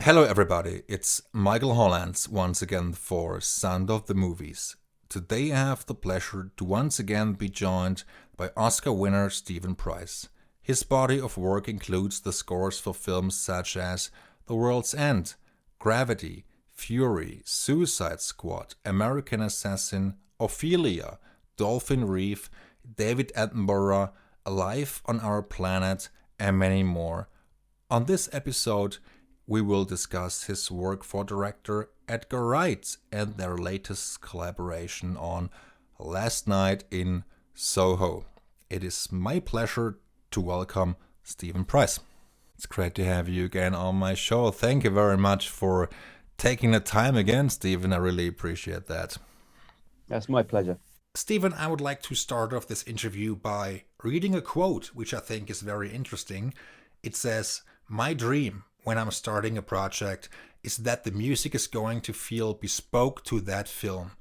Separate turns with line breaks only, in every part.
Hello, everybody. It's Michael Hollands once again for Sound of the Movies. Today I have the pleasure to once again be joined by Oscar winner Stephen Price. His body of work includes the scores for films such as The World's End, Gravity, Fury, Suicide Squad, American Assassin, Ophelia, Dolphin Reef, David Attenborough, Alive on Our Planet, and many more. On this episode, we will discuss his work for director Edgar Wright and their latest collaboration on Last Night in Soho. It is my pleasure to welcome Stephen Price. It's great to have you again on my show. Thank you very much for taking the time again, Stephen. I really appreciate that.
That's my pleasure.
Stephen, I would like to start off this interview by reading a quote, which I think is very interesting. It says, "My dream when I'm starting a project is that the music is going to feel bespoke to that film.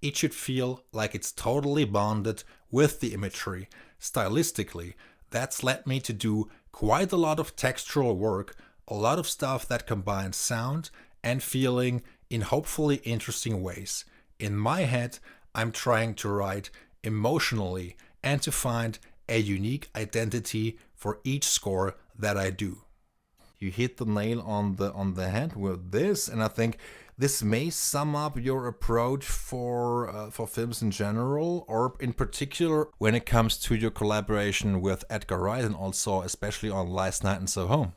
It should feel like it's totally bonded with the imagery. Stylistically, that's led me to do quite a lot of textural work, a lot of stuff that combines sound and feeling in hopefully interesting ways. In my head, I'm trying to write emotionally and to find a unique identity for each score that I do." You hit the nail on the head with this, and I think this may sum up your approach for films in general, or in particular when it comes to your collaboration with Edgar Wright, and also especially on Last Night in Soho.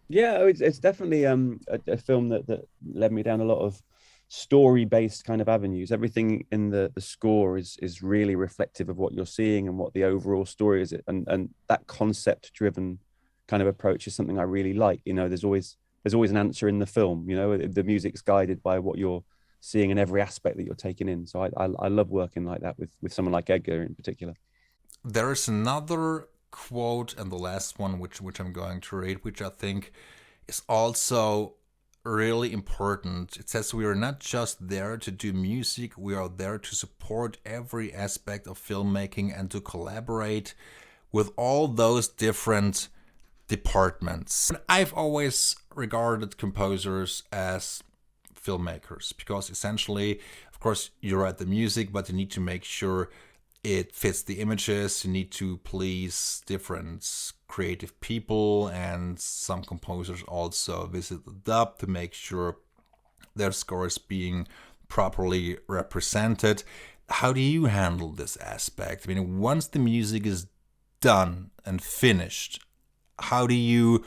Yeah, it's definitely a film that led me down a lot of story-based kind of avenues. Everything in the score is really reflective of what you're seeing and what the overall story is. And that concept-driven kind of approach is something I really like. You know, there's always an answer in the film. You know, the music's guided by what you're seeing in every aspect that you're taking in. So I love working like that with someone like Edgar in particular.
There is another quote, and the last one, which I'm going to read, which I think is also really important. It says, "We are not just there to do music, we are there to support every aspect of filmmaking and to collaborate with all those different departments." I've always regarded composers as filmmakers because essentially, of course, you write the music, but you need to make sure it fits the images. You need to please different creative people, and some composers also visit the dub to make sure their score is being properly represented. How do you handle this aspect? I mean, once the music is done and finished, how do you,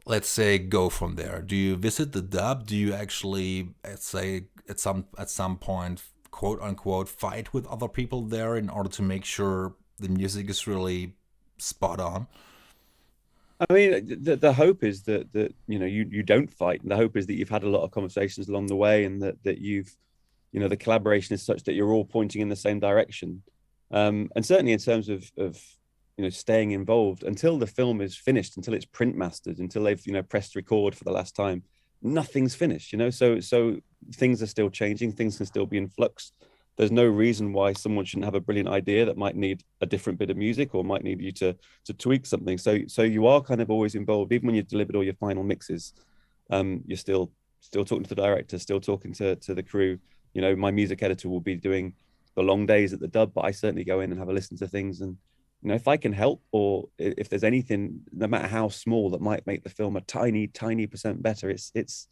let's say, go from there? Do you visit the dub? Do you actually, let's say, at some point, quote unquote, fight with other people there in order to make sure the music is really spot on?
I mean, the hope is that you don't fight. The hope is that you've had a lot of conversations along the way, and that you've the collaboration is such that you're all pointing in the same direction. And certainly in terms of staying involved until the film is finished, until it's print mastered, until they've pressed record for the last time, nothing's finished. So things are still changing, things can still be in flux. There's no reason why someone shouldn't have a brilliant idea that might need a different bit of music or might need you to tweak something. So you are kind of always involved, even when you've delivered all your final mixes. You're still talking to the director, still talking to the crew. My music editor will be doing the long days at the dub, but I certainly go in and have a listen to things. And if I can help, or if there's anything, no matter how small, that might make the film a tiny percent better, it's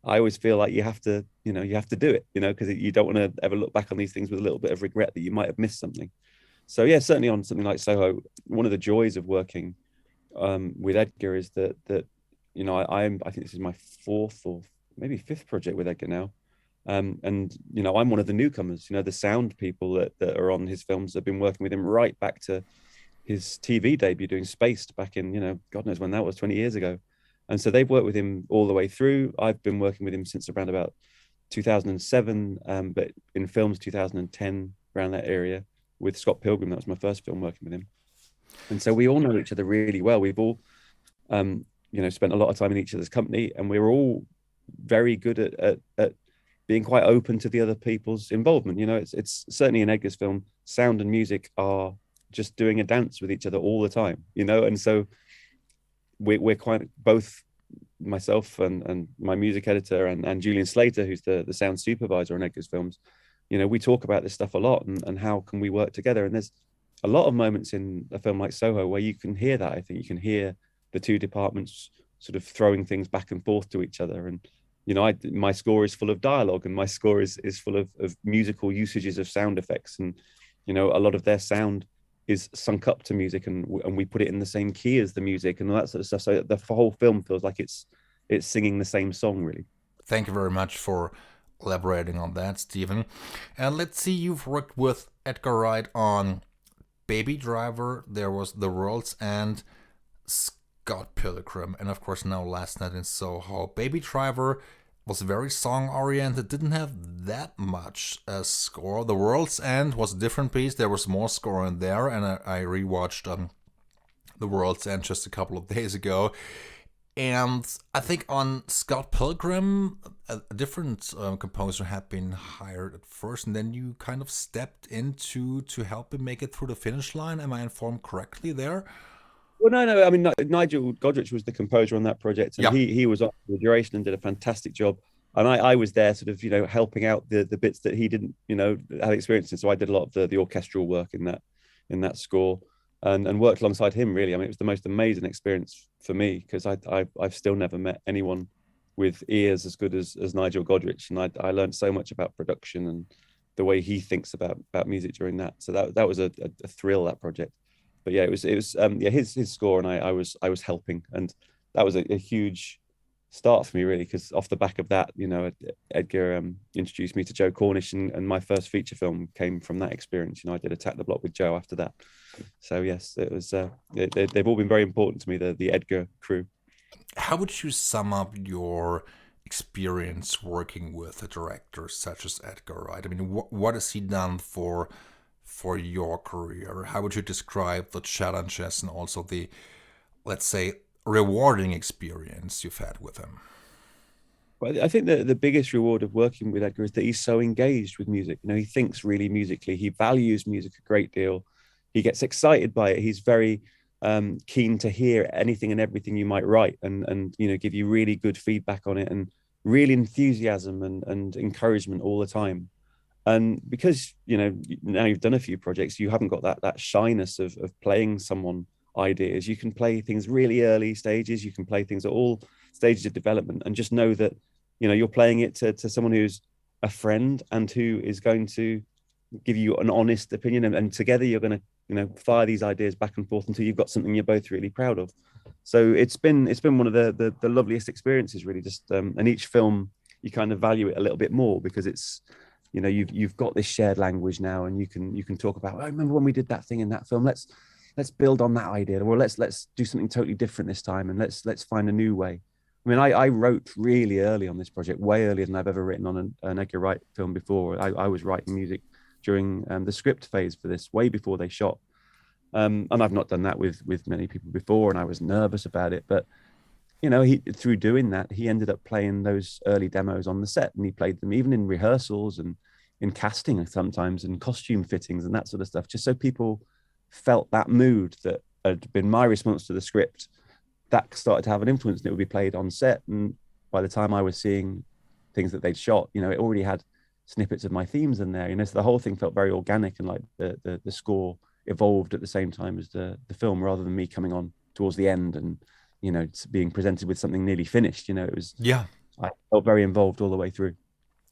I always feel like you have to do it, because you don't want to ever look back on these things with a little bit of regret that you might have missed something. So yeah, certainly on something like Soho, one of the joys of working with Edgar is I think this is my fourth or maybe fifth project with Edgar now. And I'm one of the newcomers. The sound people that are on his films have been working with him right back to his TV debut doing Spaced back in God knows when that was, 20 years ago. And so they've worked with him all the way through. I've been working with him since around about 2007, but in films 2010, around that area, with Scott Pilgrim. That was my first film working with him. And so we all know each other really well. We've all spent a lot of time in each other's company, and we're all very good at being quite open to the other people's involvement. It's certainly in Edgar's film, sound and music are just doing a dance with each other all the time. And so we're quite both myself and my music editor and Julian Slater, who's the sound supervisor on Edgar's films, we talk about this stuff a lot, and how can we work together. And there's a lot of moments in a film like Soho where you can hear that. I think you can hear the two departments sort of throwing things back and forth to each other. And my score is full of dialogue, and my score is full of musical usages of sound effects, and a lot of their sound is sunk up to music, and we put it in the same key as the music and all that sort of stuff. So the whole film feels like it's singing the same song, really.
Thank you very much for elaborating on that, Stephen. And let's see, you've worked with Edgar Wright on Baby Driver, there was The World's End, Scott Pilgrim, and of course now Last Night in Soho. Baby Driver was very song oriented, didn't have that much score. The World's End was a different piece, there was more score in there, and I rewatched The World's End just a couple of days ago. And I think on Scott Pilgrim, a different composer had been hired at first, and then you kind of stepped into to help him make it through the finish line. Am I informed correctly there?
Well, no. I mean, Nigel Godrich was the composer on that project, and
Yeah.
he was on the duration and did a fantastic job. And I was there, sort of, helping out the bits that he didn't, have experience in. So I did a lot of the orchestral work in that score, and worked alongside him. Really, I mean, it was the most amazing experience for me, because I've still never met anyone with ears as good as Nigel Godrich, and I learned so much about production and the way he thinks about music during that. So that was a thrill, that project. But yeah, it was his score, and I was helping, and that was a huge start for me, really, because off the back of that, Edgar introduced me to Joe Cornish, and my first feature film came from that experience. I did Attack the Block with Joe after that. So yes, it was. They've all been very important to me, the Edgar crew.
How would you sum up your experience working with a director such as Edgar Wright? I mean, what has he done for your career? How would you describe the challenges and also the, let's say, rewarding experience you've had with him?
Well, I think the biggest reward of working with Edgar is that he's so engaged with music. He thinks really musically. He values music a great deal. He gets excited by it. He's very keen to hear anything and everything you might write, and give you really good feedback on it, and really enthusiasm and encouragement all the time. And because now you've done a few projects, you haven't got that shyness of playing someone ideas. You can play things really early stages. You can play things at all stages of development, and just know that you're playing it to someone who's a friend and who is going to give you an honest opinion, and together you're going to fire these ideas back and forth until you've got something you're both really proud of. So it's been one of the loveliest experiences, really. Just and each film you kind of value it a little bit more, because it's you've got this shared language now, and you can talk about, I remember when we did that thing in that film, let's build on that idea, or let's do something totally different this time, and let's find a new way. I mean, I wrote really early on this project, way earlier than I've ever written on an Edgar Wright film before. I was writing music during the script phase for this, way before they shot. And I've not done that with many people before, and I was nervous about it. But through doing that, he ended up playing those early demos on the set, and he played them even in rehearsals and in casting sometimes, and costume fittings and that sort of stuff, just so people felt that mood that had been my response to the script. That started to have an influence, and it would be played on set. And by the time I was seeing things that they'd shot, it already had snippets of my themes in there. So the whole thing felt very organic, and like the score evolved at the same time as the film, rather than me coming on towards the end and being presented with something nearly finished. It was,
Yeah.
I felt very involved all the way through.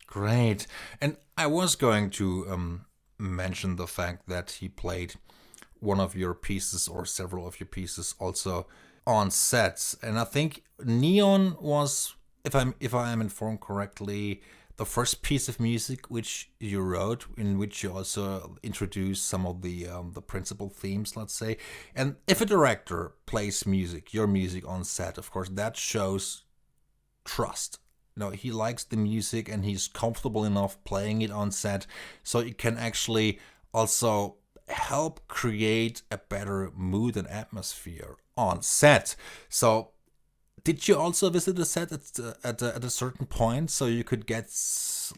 Great. And I was going to mention the fact that he played one of your pieces or several of your pieces also on sets. And I think Neon was, if I am informed correctly, the first piece of music which you wrote, in which you also introduced some of the principal themes, let's say. And if a director plays music, your music on set, of course, that shows trust. He likes the music and he's comfortable enough playing it on set, so it can actually also help create a better mood and atmosphere on set. So did you also visit the set at a certain point so you could get,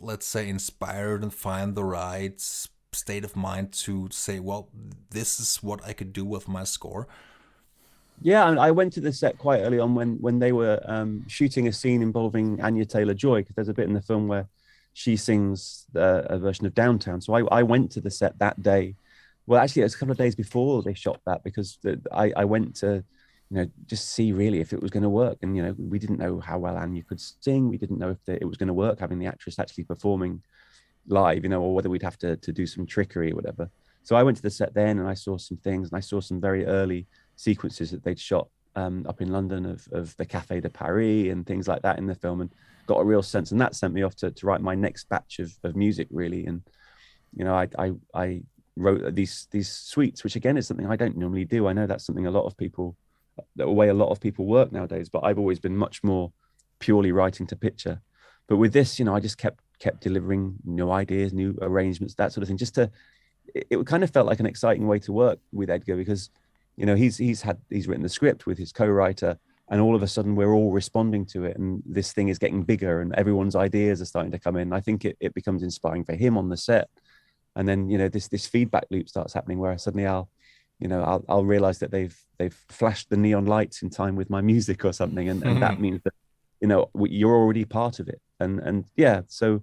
let's say, inspired and find the right state of mind to say, well, this is what I could do with my score?
Yeah, and I went to the set quite early on when they were shooting a scene involving Anya Taylor-Joy, because there's a bit in the film where she sings a version of Downtown. So I went to the set that day. Well, actually, it was a couple of days before they shot that, because I went to, just see really if it was going to work. And, we didn't know how well Anya could sing. We didn't know if it was going to work having the actress actually performing live, or whether we'd have to do some trickery or whatever. So I went to the set then and I saw some things, and I saw some very early sequences that they'd shot up in London of the Café de Paris and things like that in the film, and got a real sense. And that sent me off to write my next batch of music, really. And, I wrote these suites, which again is something I don't normally do. I know that's something the way a lot of people work nowadays, but I've always been much more purely writing to picture. But with this, I just kept delivering new ideas, new arrangements, that sort of thing. It kind of felt like an exciting way to work with Edgar, because he's written the script with his co-writer, and all of a sudden we're all responding to it, and this thing is getting bigger and everyone's ideas are starting to come in. I think it becomes inspiring for him on the set, and then this feedback loop starts happening where suddenly I'll realize that they've flashed the neon lights in time with my music or something, and that means that you're already part of it. And yeah, so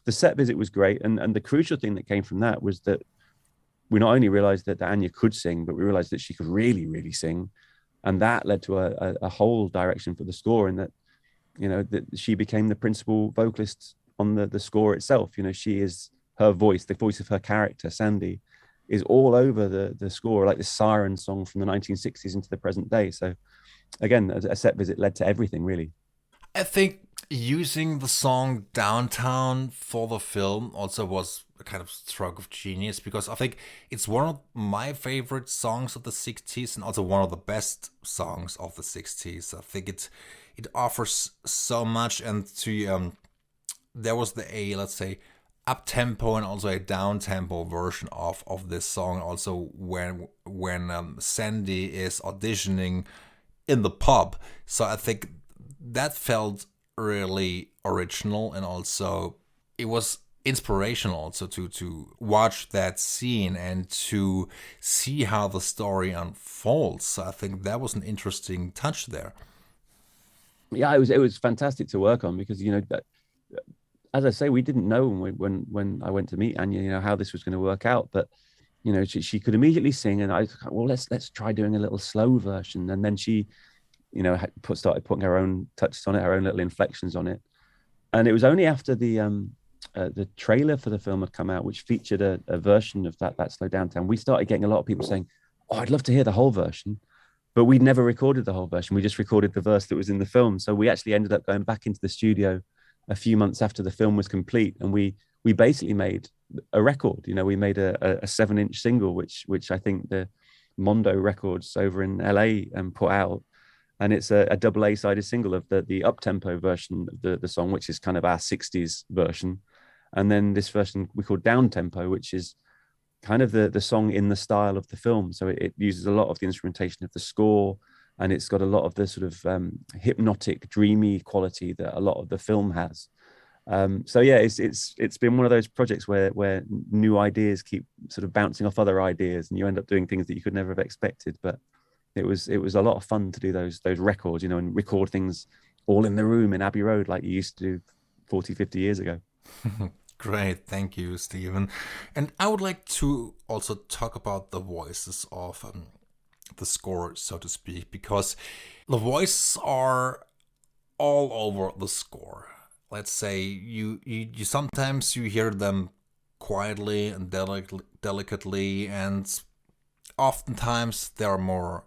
the set visit was great, and the crucial thing that came from that was that we not only realized that Anya could sing, but we realized that she could really, really sing. And that led to a whole direction for the score, and that, that she became the principal vocalist on the score itself. She is her voice, the voice of her character, Sandy, is all over the score, like the siren song from the 1960s into the present day. So again, a set visit led to everything, really.
I think using the song Downtown for the film also was a kind of stroke of genius, because I think it's one of my favorite songs of the 60s and also one of the best songs of the 60s. I think it offers so much, and there was let's say up tempo and also a down tempo version of this song also when Sandy is auditioning in the pub. So I think that felt really original, and also it was inspirational also to watch that scene and to see how the story unfolds. So I think that was an interesting touch there.
Yeah, it was fantastic to work on, because that, as I say, we didn't know when I went to meet Anya, how this was going to work out. But she could immediately sing, and I was like, well, let's try doing a little slow version. And then she, started putting her own touches on it, her own little inflections on it. And it was only after the trailer for the film had come out, which featured a version of that slow downtown, we started getting a lot of people saying, "Oh, I'd love to hear the whole version." But we'd never recorded the whole version. We just recorded the verse that was in the film. So we actually ended up going back into the studio a few months after the film was complete, and we basically made a record. We made a 7-inch single, which I think the Mondo Records over in LA put out, and it's a double A-sided single of the up-tempo version of the song, which is kind of our 60s version, and then this version we call down tempo, which is kind of the song in the style of the film. So it uses a lot of the instrumentation of the score, and it's got a lot of the sort of hypnotic, dreamy quality that a lot of the film has. So yeah, it's been one of those projects where new ideas keep sort of bouncing off other ideas, and you end up doing things that you could never have expected. But it was a lot of fun to do those records, and record things all in the room in Abbey Road like you used to do 40, 50 years ago.
Great, thank you, Stephen. And I would like to also talk about the voices of the score, so to speak, because the voices are all over the score. Let's say you sometimes you hear them quietly and delicately, and oftentimes they're more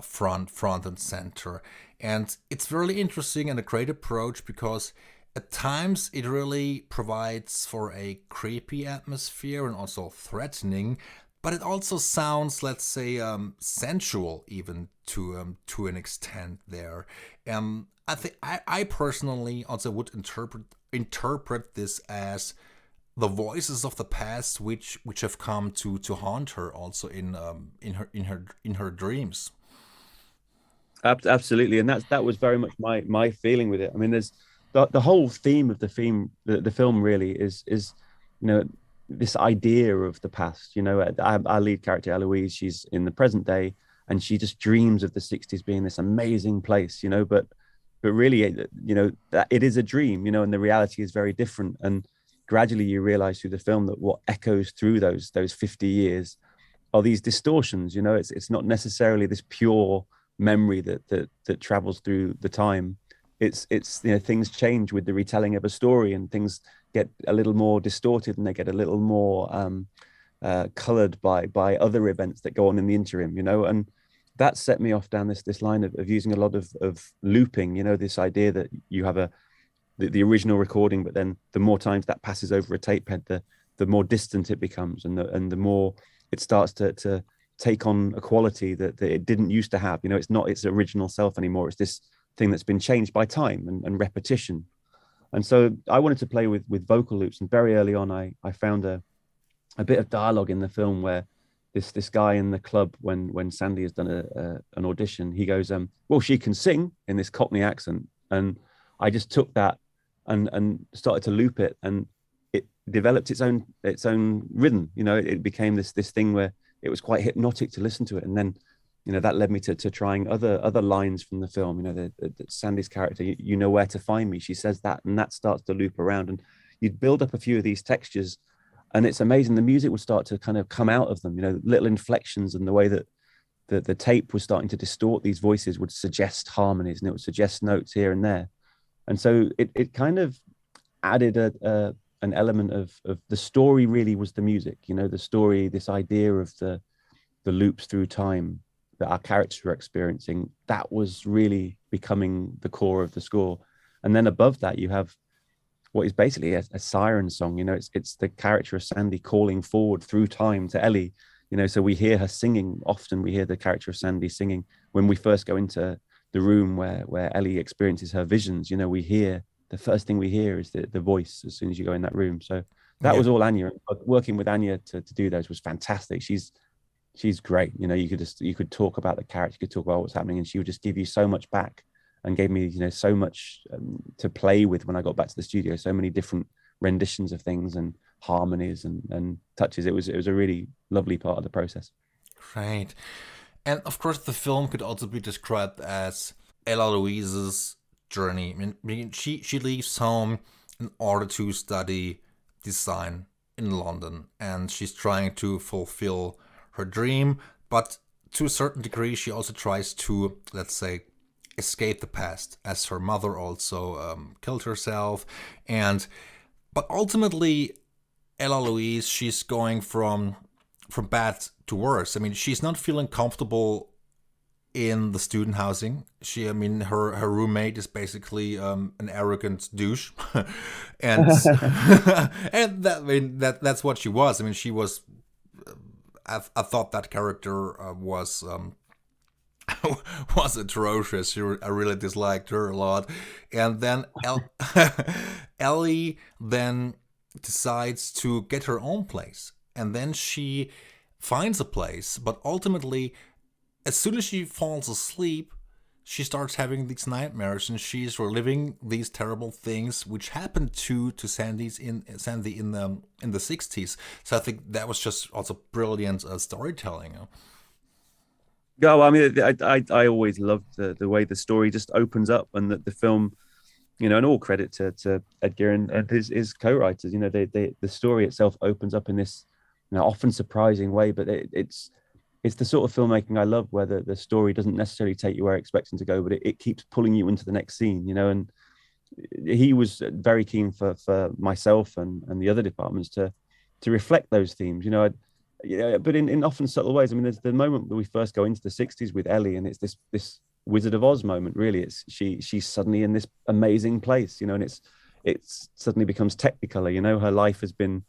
front and center. And it's really interesting and a great approach, because at times it really provides for a creepy atmosphere and also threatening, but it also sounds, let's say, sensual, even to an extent there. I think I personally also would interpret this as the voices of the past, which have come to haunt her also in her dreams.
Absolutely, and that was very much my feeling with it. I mean, there's the whole theme of the film really is this idea of the past. Our lead character Eloise, she's in the present day, and she just dreams of the 60s being this amazing place, but really, that it is a dream, and the reality is very different. And gradually you realize through the film that what echoes through those 50 years are these distortions. It's not necessarily this pure memory that travels through the time. It's things change with the retelling of a story, and things get a little more distorted, and they get a little more colored by other events that go on in the interim, and that set me off down this line of using a lot of looping, this idea that you have the original recording, but then the more times that passes over a tape head, the more distant it becomes, and the more it starts to take on a quality that it didn't used to have. It's not its original self anymore. It's this thing that's been changed by time and repetition. And so I wanted to play with vocal loops, and very early on I found a bit of dialogue in the film where this guy in the club, when Sandy has done an audition, he goes, well, she can sing, in this Cockney accent. And I just took that and started to loop it, and it developed its own rhythm. It became this thing where it was quite hypnotic to listen to it. And then that led me to trying other lines from the film. Sandy's character, you know where to find me, she says that, and that starts to loop around, and you'd build up a few of these textures. And it's amazing. The music would start to kind of come out of them, little inflections, and the way that the tape was starting to distort these voices would suggest harmonies, and it would suggest notes here and there. And so it kind of added an element of the story. Really was the music, the story, this idea of the loops through time that our characters were experiencing. That was really becoming the core of the score. And then above that, you have what is basically a siren song. It's the character of Sandy calling forward through time to Ellie. So we hear her singing. Often we hear the character of Sandy singing when we first go into the room where Ellie experiences her visions. We hear, the first thing we hear is the voice as soon as you go in that room. So that was all Anya. Working with Anya to do those was fantastic. She's great. You could talk about the character, you could talk about what's happening, and she would just give you so much back, and gave me so much to play with when I got back to the studio. So many different renditions of things and harmonies and touches. It was a really lovely part of the process.
Right. And of course, the film could also be described as Ella Louise's journey. I mean, she leaves home in order to study design in London, and she's trying to fulfill her dream. But to a certain degree, she also tries to, let's say, escape the past, as her mother also killed herself. But ultimately, Ella Louise, she's going from bad to worse. I mean, she's not feeling comfortable in the student housing. Her roommate is basically an arrogant douche, and and that's what she was. I mean, she was. I thought that character was was atrocious. I really disliked her a lot. And then Ellie then decides to get her own place, and then she finds a place, but ultimately, as soon as she falls asleep, she starts having these nightmares, and she's reliving these terrible things which happened to Sandy in the 60s. So I think that was just also brilliant storytelling.
Yeah, well, I mean, I always loved the way the story just opens up, and that the film, and all credit to Edgar and his co-writers. The story itself opens up in this, often surprising way, but it's the sort of filmmaking I love, where the story doesn't necessarily take you where you're expecting to go, but it keeps pulling you into the next scene. And he was very keen for myself and the other departments to reflect those themes. But in often subtle ways. I mean, there's the moment that we first go into the 60s with Ellie, and it's this Wizard of Oz moment, really. It's she's suddenly in this amazing place, and it's suddenly becomes Technicolor. Her life has been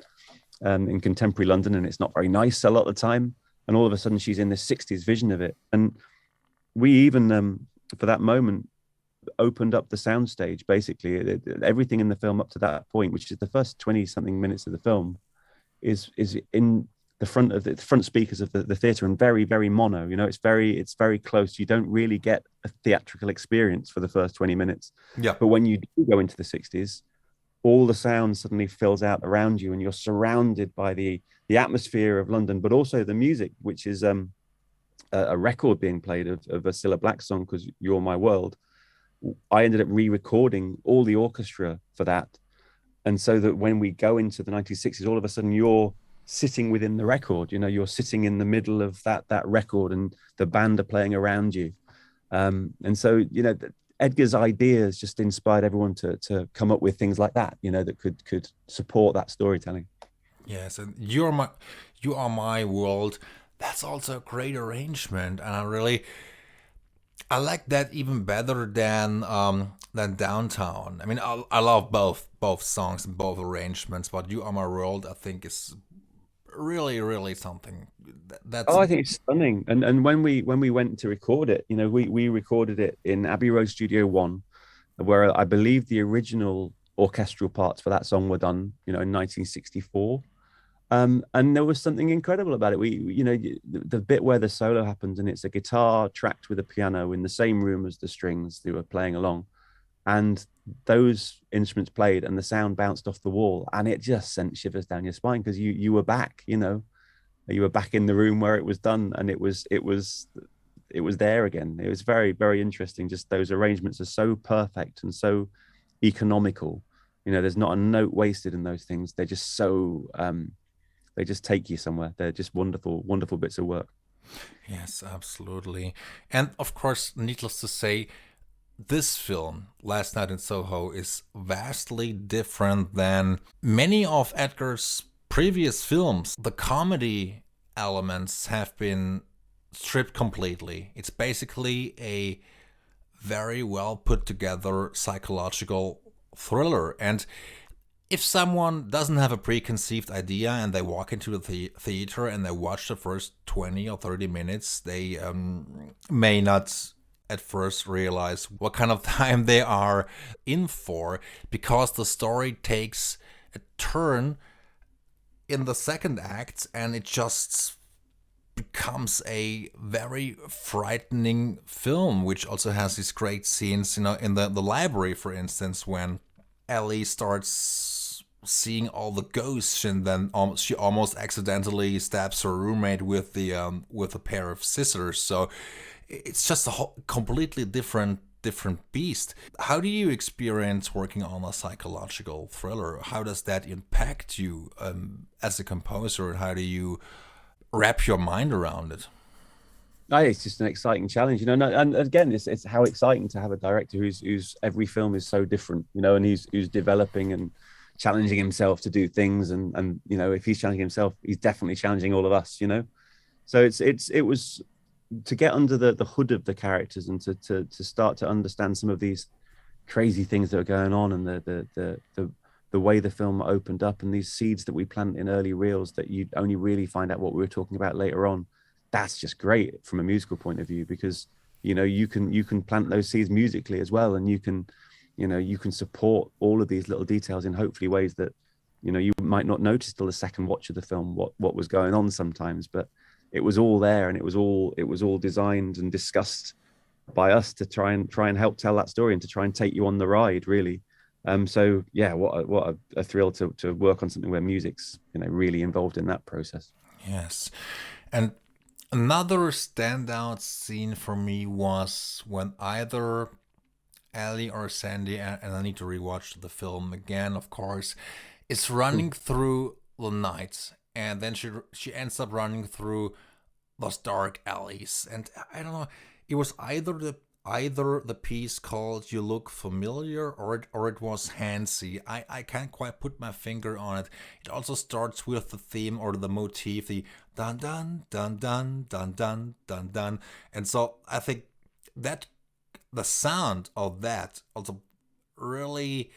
in contemporary London, and it's not very nice a lot of the time. And all of a sudden she's in this 60s vision of it. And we even, for that moment, opened up the soundstage, basically. Everything in the film up to that point, which is the first 20-something minutes of the film, is in the front speakers of the theatre, and very, very mono. It's very close. You don't really get a theatrical experience for the first 20 minutes.
Yeah.
But when you do go into the 60s, all the sound suddenly fills out around you, and you're surrounded by the atmosphere of London, but also the music, which is a record being played of a Cilla Black song, because You're My World, I ended up re-recording all the orchestra for that. And so that when we go into the 1960s, all of a sudden you're sitting within the record, you're sitting in the middle of that record, and the band are playing around you. And so, Edgar's ideas just inspired everyone to come up with things like that, that could support that storytelling.
Yes, and You Are My World. That's also a great arrangement, and I like that even better than Downtown. I mean, I love both songs and both arrangements, but You Are My World, I think, is really, really something. That's
Oh, I think it's stunning. And when we went to record it, we recorded it in Abbey Road Studio 1, where I believe the original orchestral parts for that song were done, in 1964. And there was something incredible about it. The bit where the solo happens, and it's a guitar tracked with a piano in the same room as the strings they were playing along, and those instruments played, and the sound bounced off the wall, and it just sent shivers down your spine, because you were back, you were back in the room where it was done, and it was there again. It was very, very interesting. Just those arrangements are so perfect and so economical. There's not a note wasted in those things. They're just so they just take you somewhere. They're just wonderful, wonderful bits of work.
Yes, absolutely. And of course, needless to say, this film, Last Night in Soho, is vastly different than many of Edgar's previous films. The comedy elements have been stripped completely. It's basically a very well put together psychological thriller. And if someone doesn't have a preconceived idea and they walk into the theater and they watch the first 20 or 30 minutes, they may not at first realize what kind of time they are in for, because the story takes a turn in the second act and it just becomes a very frightening film, which also has these great scenes, in the library, for instance, when Ellie starts seeing all the ghosts, and then she almost accidentally stabs her roommate with a pair of scissors. So it's just a completely different beast. How do you experience working on a psychological thriller? How does that impact you as a composer? How do you wrap your mind around it?
It's just an exciting challenge, and again, it's how exciting to have a director who's every film is so different, and who's developing and challenging himself to do things, and if he's challenging himself, he's definitely challenging all of us, So it was to get under the hood of the characters, and to start to understand some of these crazy things that are going on, and the way the film opened up, and these seeds that we plant in early reels that you only really find out what we were talking about later on. That's just great from a musical point of view, because you can plant those seeds musically as well, and you can support all of these little details in hopefully ways that you might not notice till the second watch of the film what was going on sometimes, but it was all there, and it was all designed and discussed by us to try and help tell that story, and to try and take you on the ride, really. So yeah, what a thrill to work on something where music's really involved in that process.
Yes, and another standout scene for me was when either Ellie or Sandy, and I need to rewatch the film again, of course, is running through the night, and then she ends up running through those dark alleys, and I don't know, it was either the piece called "You Look Familiar" or it was "Handsy." I can't quite put my finger on it. It also starts with the theme or the motif, the dun dun dun dun dun dun dun dun, and so I think that the sound of that also really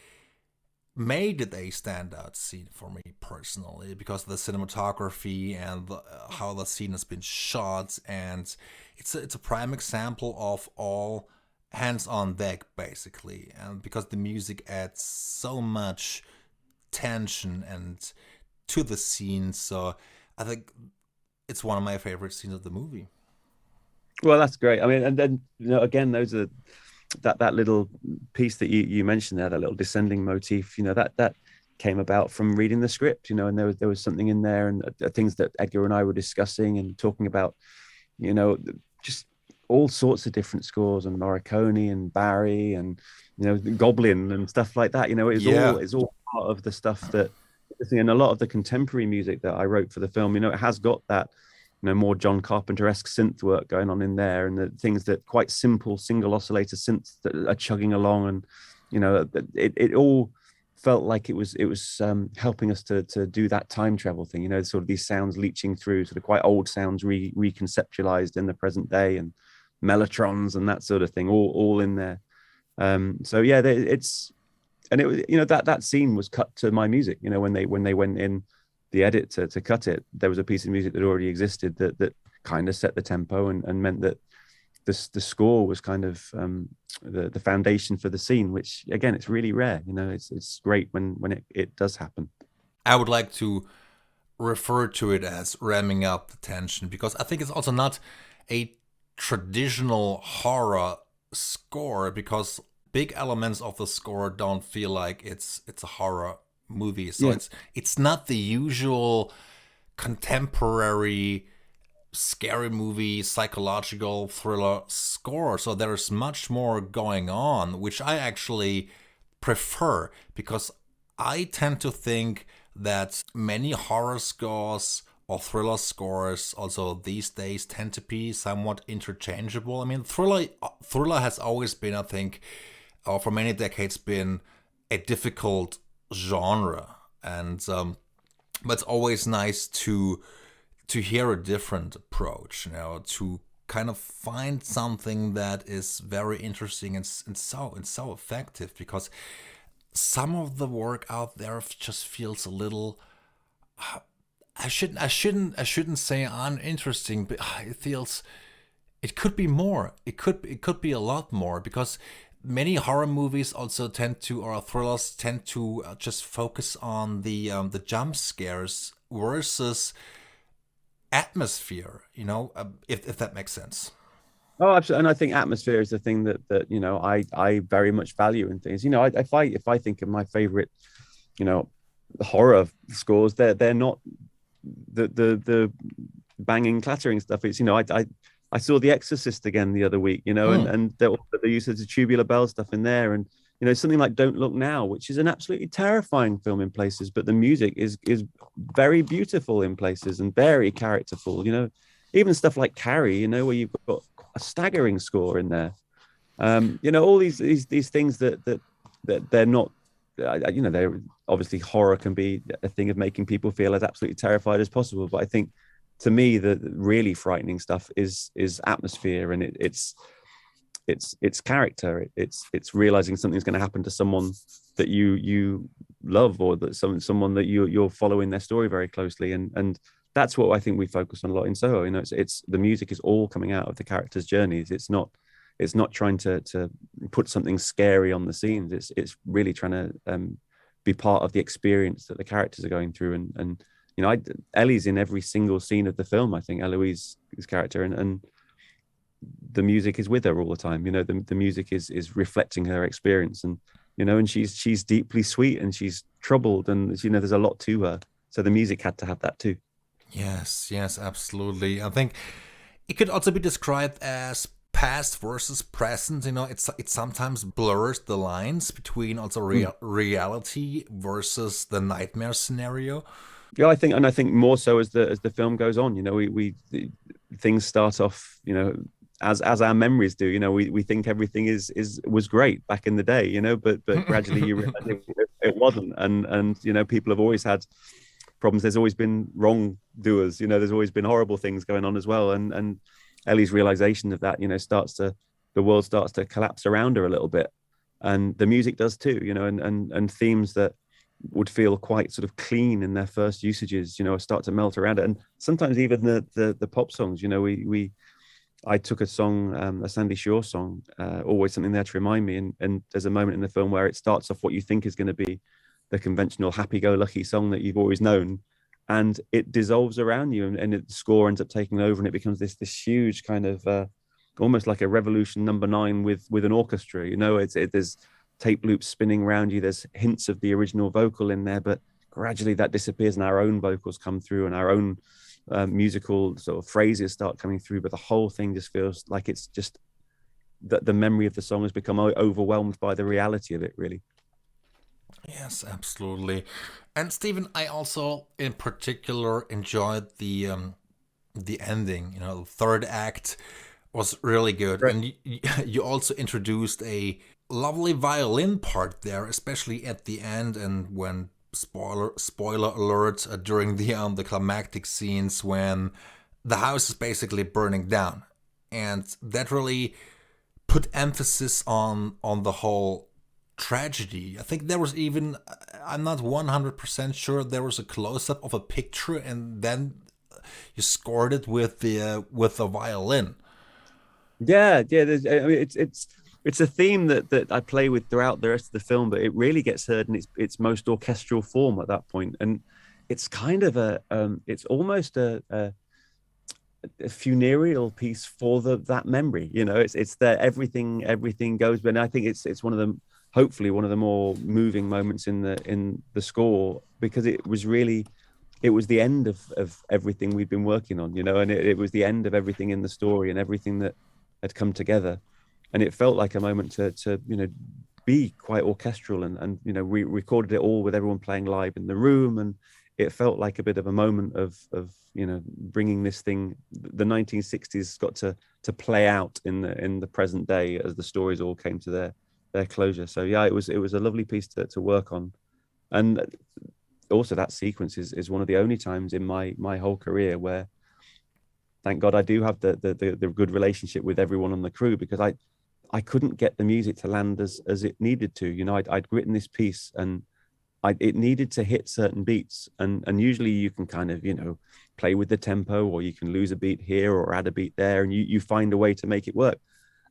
made it a standout scene for me personally, because of the cinematography and how the scene has been shot, and it's a prime example of all hands on deck, basically, and because the music adds so much tension and to the scene, so I think it's one of my favorite scenes of the movie.
Well, that's great. I mean, and then again, those are that little piece that you mentioned there, that little descending motif, that came about from reading the script, and there was something in there, and things that Edgar and I were discussing and talking about, just all sorts of different scores, and Morricone and Barry and Goblin and stuff like that.
Yeah.
It's all part of the stuff that, and a lot of the contemporary music that I wrote for the film, it has got that more John Carpenter-esque synth work going on in there, and the things that quite simple single oscillator synths that are chugging along, and it all felt like it was helping us to do that time travel thing, sort of these sounds leaching through, sort of quite old sounds reconceptualized in the present day, and mellotrons and that sort of thing, all in there. So yeah, it's, and it was, that scene was cut to my music. When they went in the edit to cut it, there was a piece of music that already existed that kind of set the tempo and meant that the score was kind of the foundation for the scene, which again, it's really rare. It's great when it does happen.
I would like to refer to it as ramming up the tension, because I think it's also not a traditional horror score, because big elements of the score don't feel like it's a horror movie. So
Yeah.
it's not the usual contemporary scary movie psychological thriller score. So there's much more going on, which I actually prefer, because I tend to think that many horror scores or thriller scores also these days tend to be somewhat interchangeable. I mean, thriller has always been, I think, or for many decades been a difficult genre, and but it's always nice to hear a different approach, to kind of find something that is very interesting and so effective, because some of the work out there just feels a little, I shouldn't say uninteresting, but it feels, it could be more. It could be a lot more, because many horror movies also tend to, or thrillers tend to, just focus on the jump scares versus atmosphere. If that makes sense.
Oh, absolutely. And I think atmosphere is the thing that I very much value in things. If I think of my favorite, horror scores, they're not the banging, clattering stuff. It's I saw The Exorcist again the other week, and the use of the tubular bell stuff in there, and something like Don't Look Now, which is an absolutely terrifying film in places, but the music is very beautiful in places and very characterful. Even stuff like Carrie, where you've got a staggering score in there. All these things that they're not. They're obviously, horror can be a thing of making people feel as absolutely terrified as possible. But I think, to me, the really frightening stuff is atmosphere, and it's character. It's realizing something's going to happen to someone that you love, or that someone that you're following their story very closely, and that's what I think we focus on a lot in Soho. It's the music is all coming out of the characters' journeys. It's not trying to put something scary on the scenes. It's really trying to be part of the experience that the characters are going through. And Ellie's in every single scene of the film. I think Eloise's character, and the music is with her all the time. The music is reflecting her experience, and she's deeply sweet, and she's troubled, and there's a lot to her. So the music had to have that too.
Yes, absolutely. I think it could also be described as past versus present. It sometimes blurs the lines between also reality versus the nightmare scenario.
Yeah, I think more so as the film goes on. We things start off, as our memories do. We think everything was great back in the day, but gradually you realize it wasn't, and people have always had problems. There's always been wrongdoers. There's always been horrible things going on as well, and Ellie's realization of that, the world starts to collapse around her a little bit, and the music does too. And themes that would feel quite sort of clean in their first usages, start to melt around it. And sometimes even the pop songs, I took a song, a Sandy Shaw song, Always Something There to Remind Me, and there's a moment in the film where it starts off what you think is going to be the conventional happy-go-lucky song that you've always known, and it dissolves around you, and the score ends up taking over, and it becomes this huge kind of almost like a Revolution number 9 with an orchestra. There's tape loops spinning around you. There's hints of the original vocal in there, but gradually that disappears, and our own vocals come through, and our own musical sort of phrases start coming through, but the whole thing just feels like it's just that the memory of the song has become overwhelmed by the reality of it, really.
Yes, absolutely. And Stephen, I also in particular enjoyed the ending. You know, the third act was really good,
Right.
and you also introduced a lovely violin part there, especially at the end, and when spoiler alert during the climactic scenes when the house is basically burning down, and that really put emphasis on the whole tragedy. I think there was even, I'm not 100% sure, there was a close up of a picture, and then you scored it with the violin.
Yeah, yeah. I mean, it's a theme that I play with throughout the rest of the film, but it really gets heard in its most orchestral form at that point, and it's kind of it's almost a funereal piece for that memory. You know, it's there. Everything goes, but I think it's one of the, hopefully one of the more moving moments in the score, because it was the end of everything we'd been working on, you know, and it was the end of everything in the story and everything that had come together. And it felt like a moment to be quite orchestral, and we recorded it all with everyone playing live in the room, and it felt like a bit of a moment of bringing this thing, the 1960s, got to play out in the present day as the stories all came to their closure. So yeah, it was a lovely piece to work on. And also that sequence is one of the only times in my whole career where, thank God, I do have the good relationship with everyone on the crew, because I couldn't get the music to land as it needed to. You know, I'd written this piece, and it needed to hit certain beats, and usually you can kind of play with the tempo, or you can lose a beat here or add a beat there, and you find a way to make it work.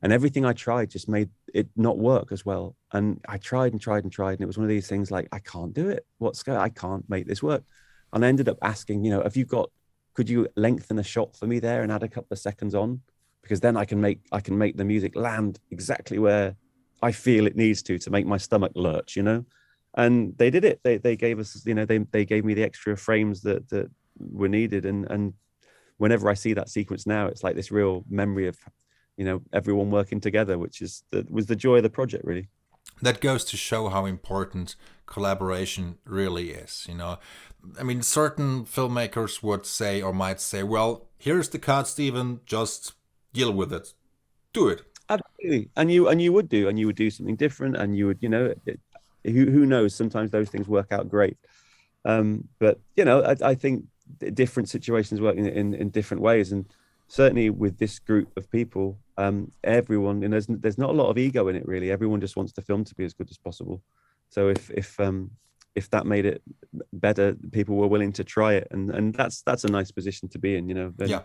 And everything I tried just made it not work as well. And I tried and tried and tried, and it was one of these things like, I can't do it. I can't make this work. And I ended up asking, could you lengthen a shot for me there and add a couple of seconds on? Because then I can make the music land exactly where I feel it needs to make my stomach lurch, And they did it. They gave us, they gave me the extra frames that were needed. And whenever I see that sequence now, it's like this real memory of, everyone working together, which was the joy of the project, really.
That goes to show how important collaboration really is. I mean, certain filmmakers would say, or might say, well, here's the cut, Stephen, just deal with it. Do it.
Absolutely. And you would do something different, and you would, who knows, sometimes those things work out great. But I think different situations work in different ways, and certainly with this group of people, everyone, there's not a lot of ego in it, really. Everyone just wants the film to be as good as possible. So if that made it better, people were willing to try it, and that's a nice position to be in.
Yeah.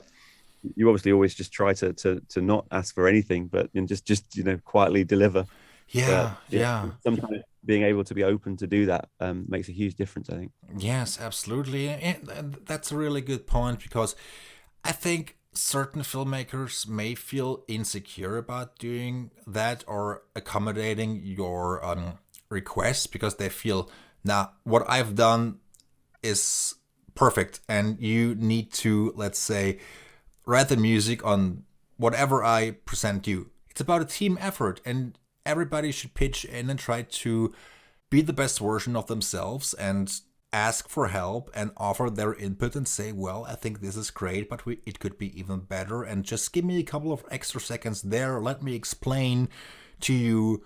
You obviously always just try to not ask for anything, but just quietly deliver.
Yeah,
But,
yeah.
sometimes being able to be open to do that makes a huge difference, I think.
Yes, absolutely. And that's a really good point, because I think certain filmmakers may feel insecure about doing that or accommodating your requests, because they feel, now what I've done is perfect, and you need to, let's say, write the music on whatever I present you. It's about a team effort, and everybody should pitch in and try to be the best version of themselves, and ask for help and offer their input and say, well, I think this is great, but it could be even better. And just give me a couple of extra seconds there. Let me explain to you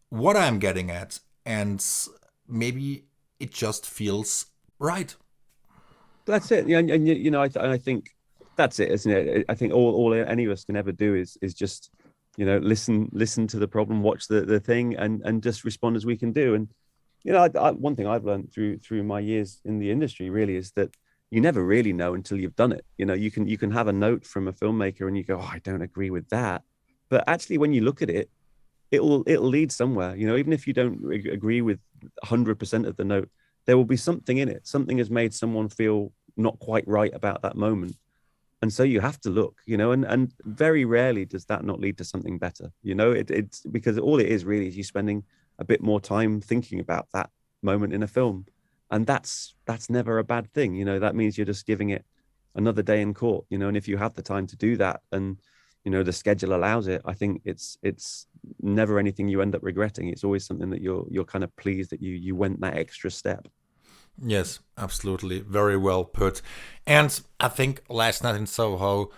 what I'm getting at. And maybe it just feels right.
That's it. Yeah, and I think that's it, isn't it? I think all any of us can ever do is just listen to the problem, watch the thing, and just respond as we can do. And one thing I've learned through my years in the industry really is that you never really know until you've done it. You can have a note from a filmmaker and you go, oh, I don't agree with that, but actually when you look at it, it'll lead somewhere. Even if you don't agree with 100% of the note, there will be something in it. Something has made someone feel not quite right about that moment. And so you have to look, and very rarely does that not lead to something better. It's because all it is really is you spending a bit more time thinking about that moment in a film. And that's never a bad thing. That means you're just giving it another day in court, and if you have the time to do that, and the schedule allows it, I think it's never anything you end up regretting. It's always something that you're kind of pleased that you went that extra step.
Yes, absolutely. Very well put. And I think Last Night in Soho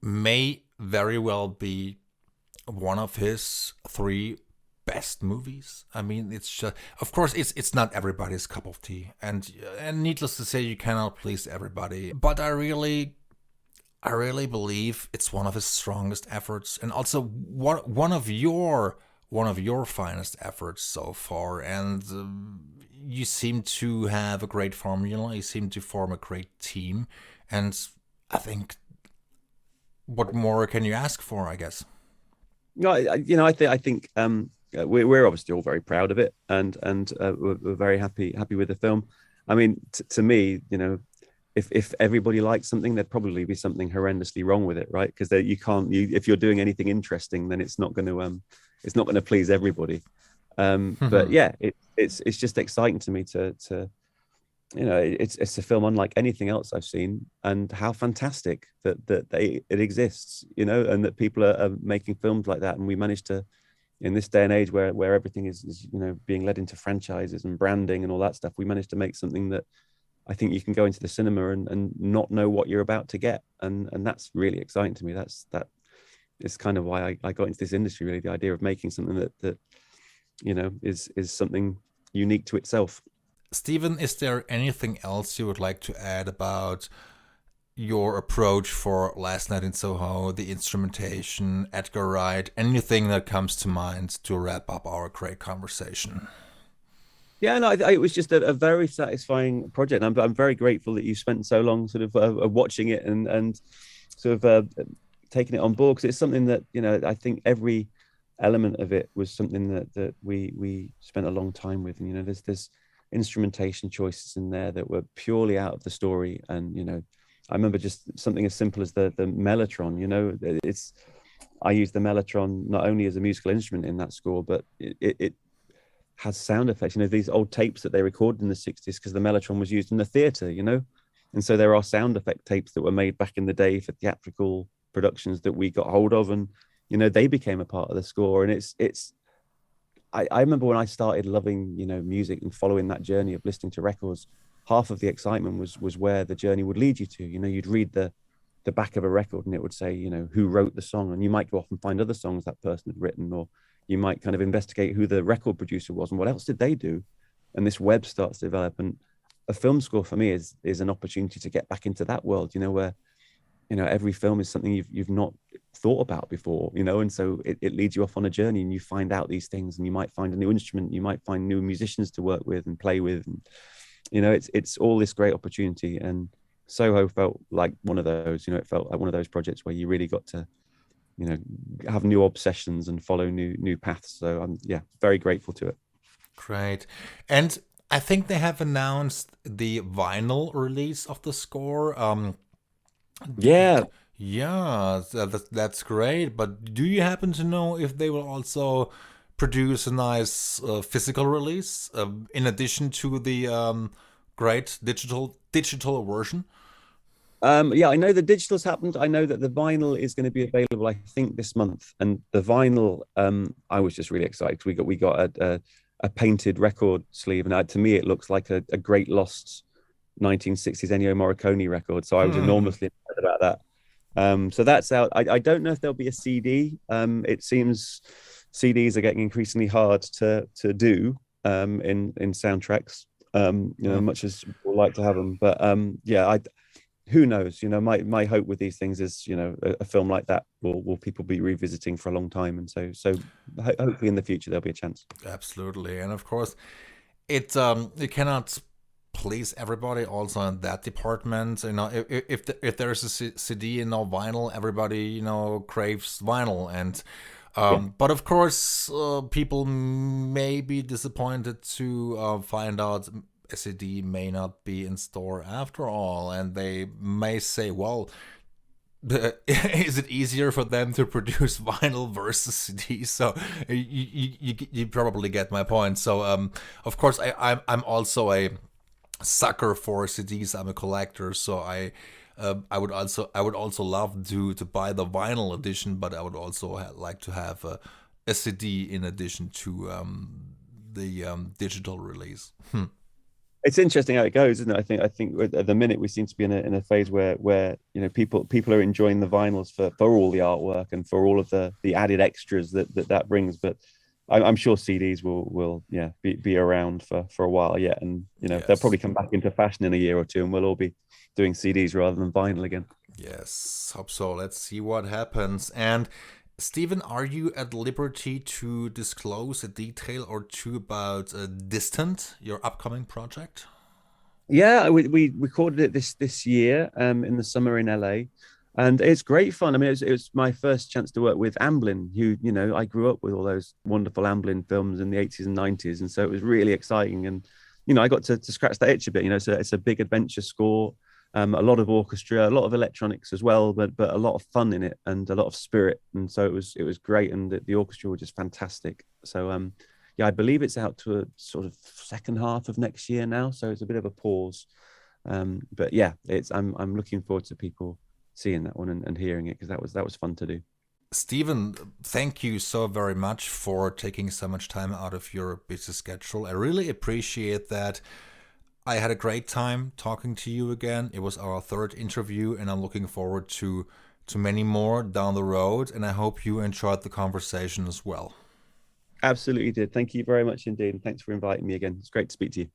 may very well be one of his 3 best movies. I mean, it's just, of course, it's not everybody's cup of tea, and needless to say, you cannot please everybody. But I really believe it's one of his strongest efforts, and also one of your finest efforts so far. And you seem to have a great formula. You seem to form a great team, and I think, what more can you ask for? I guess.
No, I think we're obviously all very proud of it, and we're very happy with the film. I mean, to me, if everybody likes something, there'd probably be something horrendously wrong with it, right? Because if you're doing anything interesting, then it's not going to please everybody. But yeah, it's just exciting to me to it's a film unlike anything else I've seen, and how fantastic that it exists, and that people are making films like that. And we managed to, in this day and age where everything is being led into franchises and branding and all that stuff, we managed to make something that I think you can go into the cinema and not know what you're about to get, and that's really exciting to me. That is kind of why I got into this industry, really, the idea of making something that is something unique to itself.
Stephen, is there anything else you would like to add about your approach for Last Night in Soho, the instrumentation, Edgar Wright, anything that comes to mind to wrap up our great conversation?
Yeah, no, it was just a very satisfying project. I'm very grateful that you spent so long sort of watching it and sort of taking it on board, because it's something that I think every element of it was something that we spent a long time with. And there's instrumentation choices in there that were purely out of the story, and I remember just something as simple as the mellotron. I use the mellotron not only as a musical instrument in that score, but it has sound effects. These old tapes that they recorded in the 60s, because the mellotron was used in the theater, and so there are sound effect tapes that were made back in the day for theatrical productions that we got hold of, and they became a part of the score. And I remember when I started loving music and following that journey of listening to records, half of the excitement was where the journey would lead you to. You'd read the back of a record and it would say who wrote the song, and you might go off and find other songs that person had written, or you might kind of investigate who the record producer was and what else did they do, and this web starts to develop. And a film score for me is an opportunity to get back into that world, where every film is something you've not thought about before, and so it leads you off on a journey, and you find out these things, and you might find a new instrument, you might find new musicians to work with and play with, and it's all this great opportunity. And Soho felt like one of those. It felt like one of those projects where you really got to have new obsessions and follow new paths. So I'm very grateful to it.
Great. And I think they have announced the vinyl release of the score.
Yeah,
that's great. But do you happen to know if they will also produce a nice physical release in addition to the great digital version?
I know the digital's happened. I know that the vinyl is going to be available, I think, this month. And the vinyl, I was just really excited. We got a painted record sleeve, and to me, it looks like a great lost 1960s Ennio Morricone record. So I was enormously excited about that. So that's out. I don't know if there'll be a CD. It seems CDs are getting increasingly hard to do in soundtracks. Much as people like to have them, but who knows? My hope with these things is, a film like that will people be revisiting for a long time, and so hopefully in the future there'll be a chance.
Absolutely, and of course, it cannot please everybody also in that department. If there's a CD and no vinyl, everybody craves vinyl, and but of course people may be disappointed to find out a CD may not be in store after all, and they may say, well, is it easier for them to produce vinyl versus CD? So you probably get my point. So of course I'm also a sucker for CDs. I'm a collector, so I would also love to buy the vinyl edition, but I would also like to have a CD in addition to the digital release.
It's interesting how it goes, isn't it? I think at the minute we seem to be in a phase where you know people are enjoying the vinyls for all the artwork and for all of the added extras that brings. But I'm sure CDs will be around for a while yet, and you know they'll
Yes.
probably come back into fashion in a year or two, and we'll all be doing CDs rather than vinyl again.
Yes, hope so. Let's see what happens. And Stephen, are you at liberty to disclose a detail or two about Distant, your upcoming project?
Yeah, we recorded it this year in the summer in LA, and it's great fun. I mean, it was my first chance to work with Amblin, who you know I grew up with all those wonderful Amblin films in the 80s and 90s, and so it was really exciting. And you know, I got to scratch that itch a bit. You know, so it's a big adventure score, a lot of orchestra, a lot of electronics as well, but a lot of fun in it and a lot of spirit. And so it was great, and the orchestra were just fantastic. So yeah, I believe it's out to a sort of second half of next year now, so it's a bit of a pause. But yeah, I'm looking forward to people seeing that one and hearing it because that was fun to do.
Stephen, thank you so very much for taking so much time out of your busy schedule. I really appreciate that. I had a great time talking to you again. It was our third interview, and I'm looking forward to many more down the road. And I hope you enjoyed the conversation as well.
Absolutely did. Thank you very much indeed, and thanks for inviting me again. It's great to speak to you.